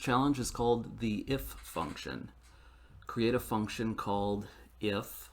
challenge is called the if function. Create a function called if.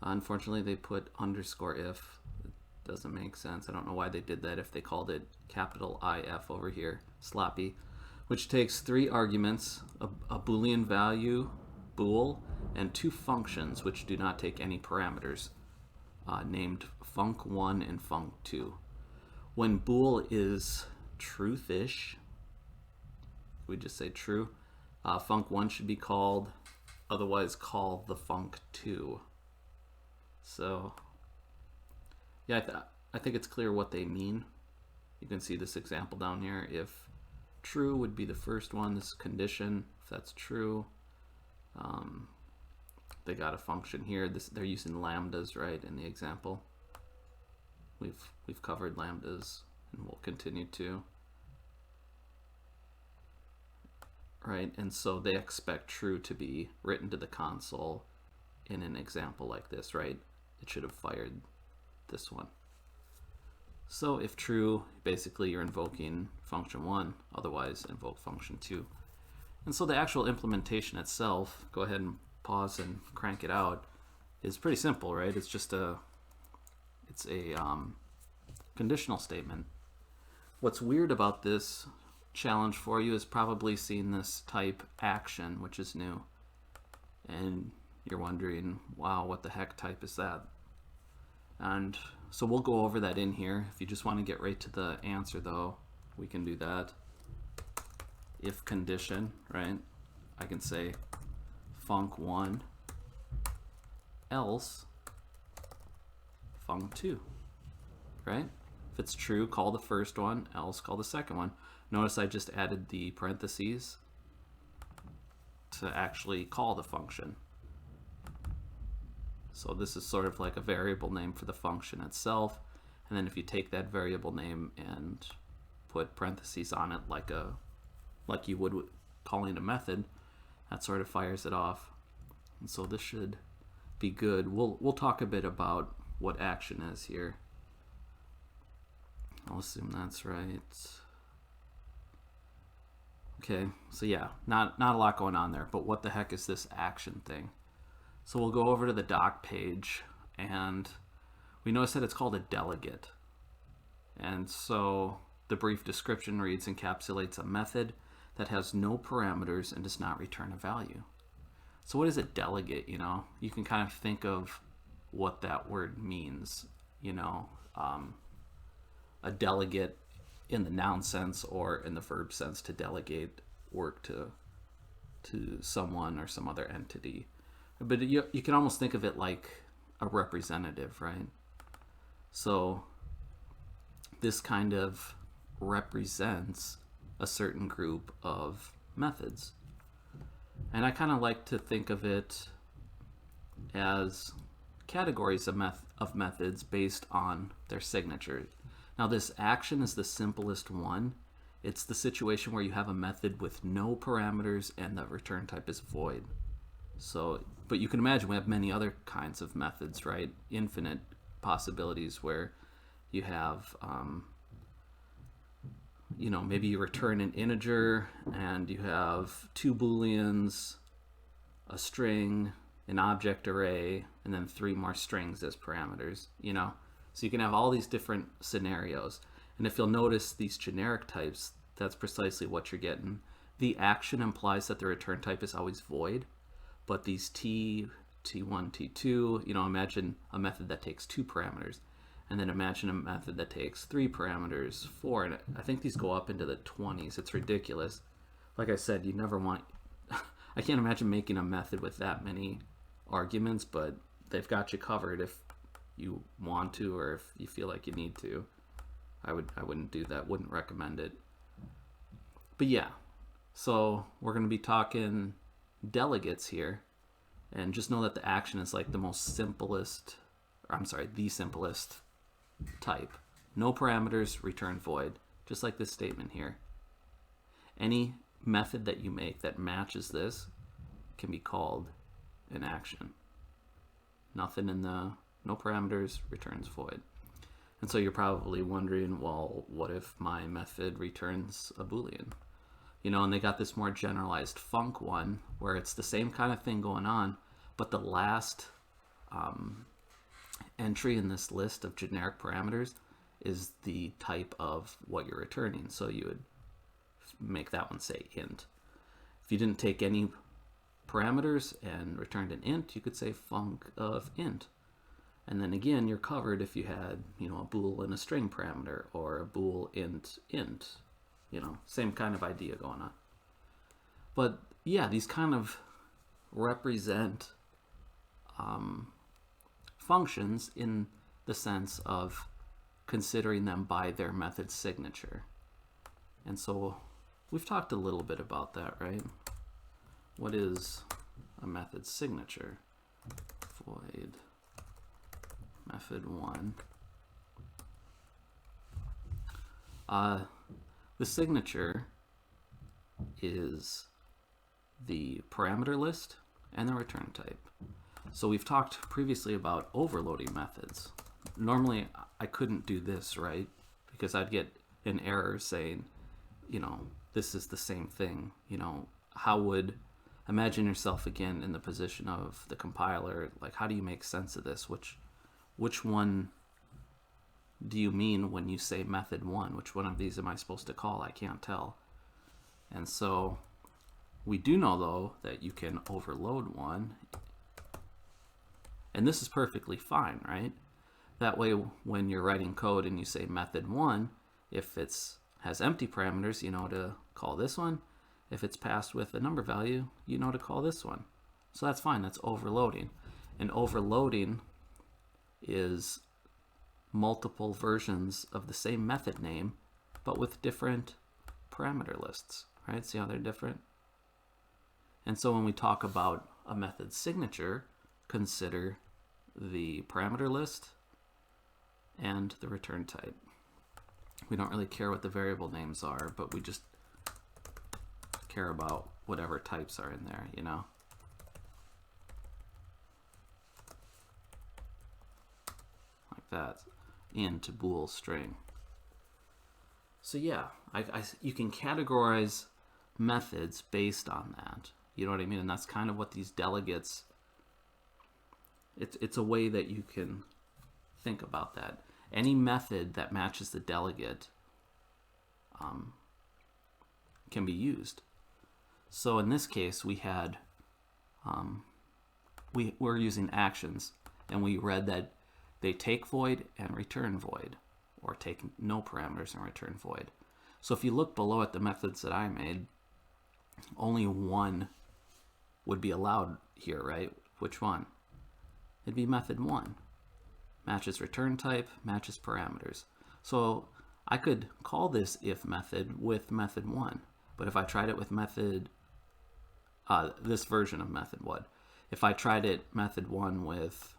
Unfortunately, they put underscore if. It doesn't make sense. I don't know why they did that if they called it capital IF over here, sloppy, which takes 3 arguments, a boolean value, bool, and 2 functions which do not take any parameters, named func1 and func2. When bool is truthish, we just say true, func1 should be called, otherwise call the func2. So yeah, I think it's clear what they mean. You can see this example down here. If true would be the first one, this condition, if that's true, they got a function here. They're using lambdas, right, in the example. We've covered lambdas and we'll continue to. Right, and so they expect true to be written to the console in an example like this, right? It should have fired this one. So if true, basically you're invoking function 1, otherwise invoke function 2. And so the actual implementation itself, go ahead and pause and crank it out, is pretty simple, right? It's just a conditional statement. What's weird about this challenge for you is probably seeing this type action, which is new, and you're wondering, wow, what the heck type is that? And so we'll go over that in here. If you just want to get right to the answer though, we can do that. If condition, right, I can say func1 else func2, right? If it's true, call the first one, else call the second one. Notice I just added the parentheses to actually call the function. So this is sort of like a variable name for the function itself, and then if you take that variable name and put parentheses on it like you would calling a method, that sort of fires it off. And so this should be good. We'll talk a bit about what action is here. I'll assume that's right. Okay, so yeah, not a lot going on there, but what the heck is this action thing? So we'll go over to the doc page, and we notice that it's called a delegate. And so the brief description reads, encapsulates a method that has no parameters and does not return a value. So what is a delegate? You know, you can kind of think of what that word means. You know, a delegate in the noun sense or in the verb sense, to delegate work to someone or some other entity. But you can almost think of it like a representative, right? So this kind of represents a certain group of methods. And I kind of like to think of it as categories of methods based on their signature. Now this action is the simplest one. It's the situation where you have a method with no parameters and the return type is void. So, but you can imagine we have many other kinds of methods, right? Infinite possibilities where you have, you know, maybe you return an integer and you have 2 booleans, a string, an object array, and then 3 more strings as parameters, you know? So you can have all these different scenarios. And if you'll notice these generic types, that's precisely what you're getting. The action implies that the return type is always void, but these T1, T2, you know, imagine a method that takes 2 parameters, and then imagine a method that takes 3 parameters, 4, and I think these go up into the 20s. It's ridiculous. Like I said, you never want, I can't imagine making a method with that many arguments, but they've got you covered if you want to, or if you feel like you need to. I wouldn't do that, wouldn't recommend it. But yeah, so we're going to be talking delegates here, and just know that the action is like the simplest type. No parameters, return void, just like this statement here. Any method that you make that matches this can be called an action. Nothing in the no parameters, returns void. And so you're probably wondering, well, what if my method returns a boolean? you know, and they got this more generalized func one where it's the same kind of thing going on, but the last entry in this list of generic parameters is the type of what you're returning. So you would make that one say int. If you didn't take any parameters and returned an int, you could say func of int. And then again, you're covered if you had, you know, a bool and a string parameter, or a bool int, you know, same kind of idea going on. But yeah, these kind of represent functions in the sense of considering them by their method signature. And so we've talked a little bit about that, right? What is a method signature? Void method 1. The signature is the parameter list and the return type. So we've talked previously about overloading methods. Normally I couldn't do this, right? Because I'd get an error saying, you know, this is the same thing. You know, how would, imagine yourself again in the position of the compiler, like how do you make sense of this? Which one do you mean when you say method 1? Which one of these am I supposed to call? I can't tell. And so we do know though that you can overload one, and this is perfectly fine, right? That way when you're writing code and you say method 1, if it's has empty parameters, you know to call this one. If it's passed with a number value, you know to call this one. So that's fine, that's overloading. And overloading is multiple versions of the same method name, but with different parameter lists, right? See how they're different? And so when we talk about a method signature, consider the parameter list and the return type. We don't really care what the variable names are, but we just care about whatever types are in there, you know? Like that. Int, bool, string. So yeah, you can categorize methods based on that. You know what I mean? And that's kind of what these delegates, it's a way that you can think about that. Any method that matches the delegate can be used. So in this case, we had, we're using actions, and we read that they take void and return void, or take no parameters and return void. So if you look below at the methods that I made, only one would be allowed here, right? Which one? It'd be method 1. Matches return type, matches parameters. So I could call this if method with method 1, but if I tried it with method, this version of method 1, if I tried it method 1 with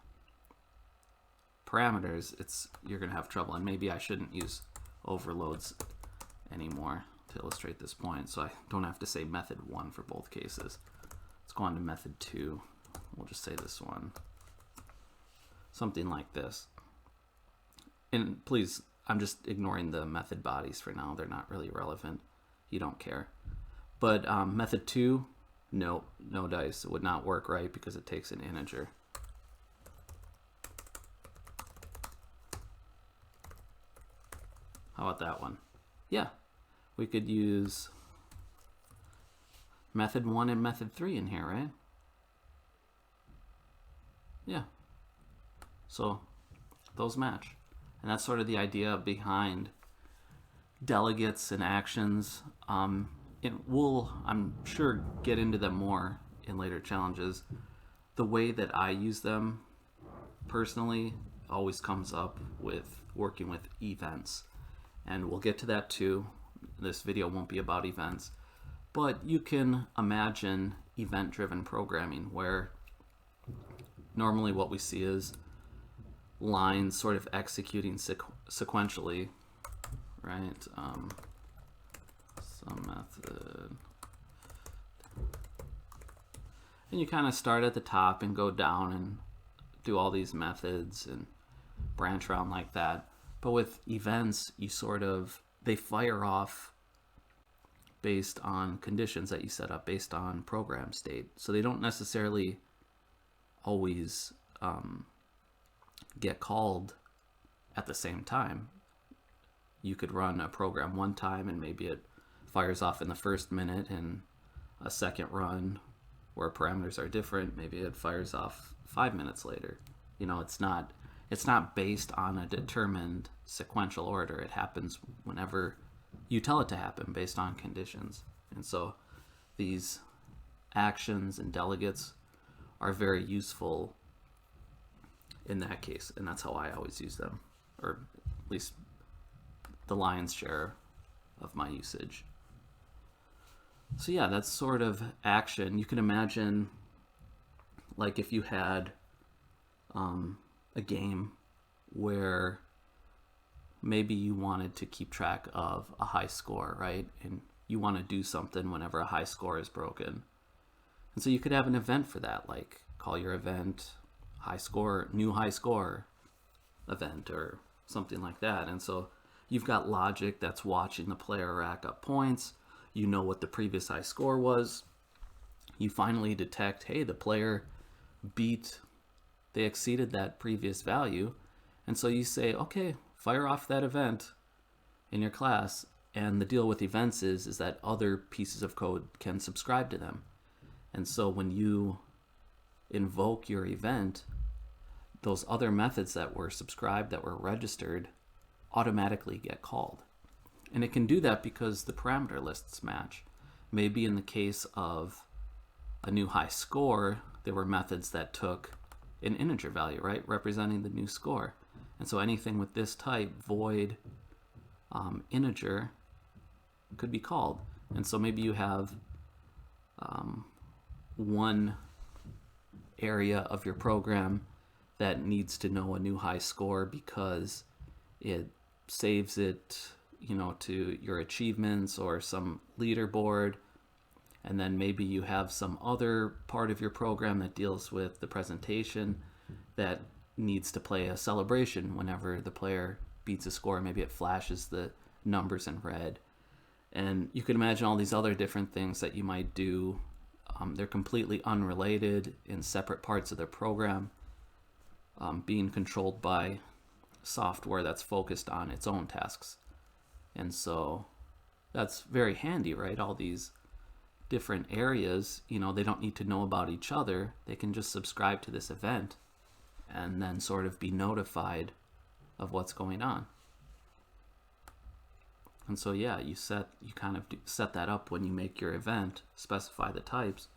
parameters, you're going to have trouble. And maybe I shouldn't use overloads anymore to illustrate this point, so I don't have to say method 1 for both cases. Let's go on to method 2. We'll just say this one. Something like this. And please, I'm just ignoring the method bodies for now. They're not really relevant. You don't care. But method 2, no dice. It would not work right because it takes an integer. How about that one? Yeah, we could use method 1 and method 3 in here, right? Yeah. So those match. And that's sort of the idea behind delegates and actions. We'll, I'm sure, get into them more in later challenges. The way that I use them personally always comes up with working with events. And we'll get to that too. This video won't be about events. But you can imagine event-driven programming where normally what we see is lines sort of executing sequentially, right? Some method. And you kind of start at the top and go down and do all these methods and branch around like that. But with events, you sort of, they fire off based on conditions that you set up, based on program state. So they don't necessarily always get called at the same time. You could run a program one time and maybe it fires off in the first minute, and a second run where parameters are different, maybe it fires off 5 minutes later. You know, it's not based on a determined sequential order. It happens whenever you tell it to happen based on conditions. And so these actions and delegates are very useful in that case, and that's how I always use them, or at least the lion's share of my usage. So yeah, that's sort of action. You can imagine, like, if you had a game where maybe you wanted to keep track of a high score, right? And you want to do something whenever a high score is broken. And so you could have an event for that, like call your event high score, new high score event, or something like that. And so you've got logic that's watching the player rack up points. You know what the previous high score was. You finally detect, hey, the player they exceeded that previous value. And so you say, okay, fire off that event in your class. And the deal with events is that other pieces of code can subscribe to them. And so when you invoke your event, those other methods that were subscribed, that were registered, automatically get called. And it can do that because the parameter lists match. Maybe in the case of a new high score, there were methods that took an integer value, right, representing the new score. And so anything with this type, void integer, could be called. And so maybe you have one area of your program that needs to know a new high score because it saves it, you know, to your achievements or some leaderboard. And then maybe you have some other part of your program that deals with the presentation that needs to play a celebration whenever the player beats a score. Maybe it flashes the numbers in red. And you can imagine all these other different things that you might do. They're completely unrelated in separate parts of the program, being controlled by software that's focused on its own tasks. And so that's very handy, right? All these different areas, you know, they don't need to know about each other. They can just subscribe to this event and then sort of be notified of what's going on. And so yeah, you kind of set that up when you make your event, specify the types,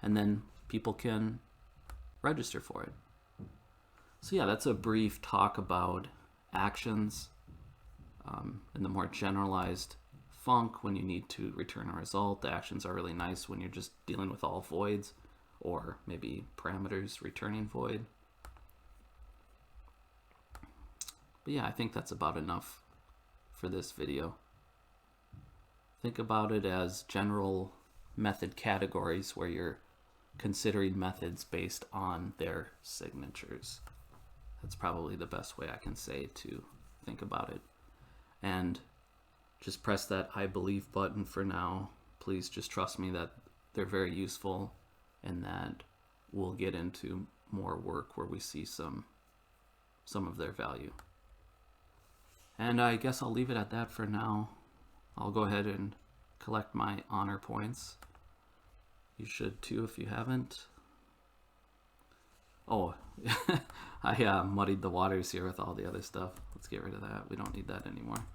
and then people can register for it. So yeah, that's a brief talk about actions in the more generalized func. When you need to return a result, the actions are really nice when you're just dealing with all voids or maybe parameters returning void. But yeah, I think that's about enough for this video. Think about it as general method categories where you're considering methods based on their signatures. That's probably the best way I can say to think about it. And just press that I believe button for now. Please just trust me that they're very useful and that we'll get into more work where we see some of their value. And I guess I'll leave it at that for now. I'll go ahead and collect my honor points. You should too if you haven't. Oh, I muddied the waters here with all the other stuff. Let's get rid of that. We don't need that anymore.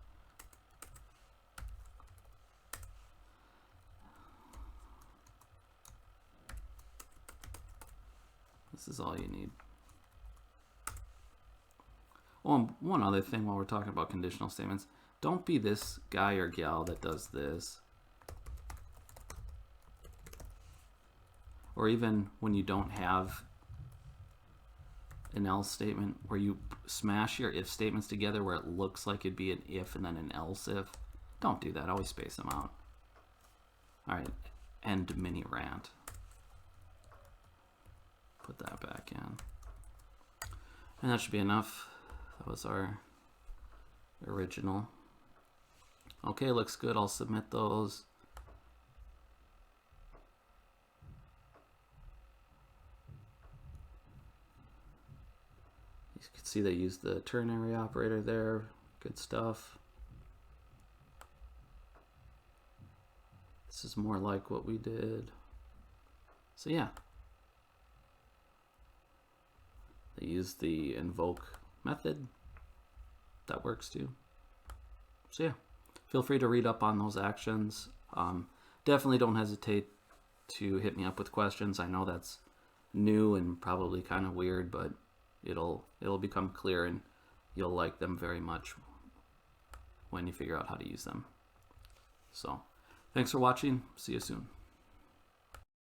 This is all you need. Oh, and one other thing while we're talking about conditional statements. Don't be this guy or gal that does this. Or even when you don't have an else statement, where you smash your if statements together where it looks like it'd be an if and then an else if. Don't do that. Always space them out. All right, end mini rant. Put that back in. And that should be enough. That was our original. Okay, looks good. I'll submit those. You can see they use the ternary operator there. Good stuff. This is more like what we did. So yeah. They use the invoke method. That works too. So yeah, feel free to read up on those actions. Definitely don't hesitate to hit me up with questions. I know that's new and probably kind of weird, but it'll become clear and you'll like them very much when you figure out how to use them. So thanks for watching. See you soon.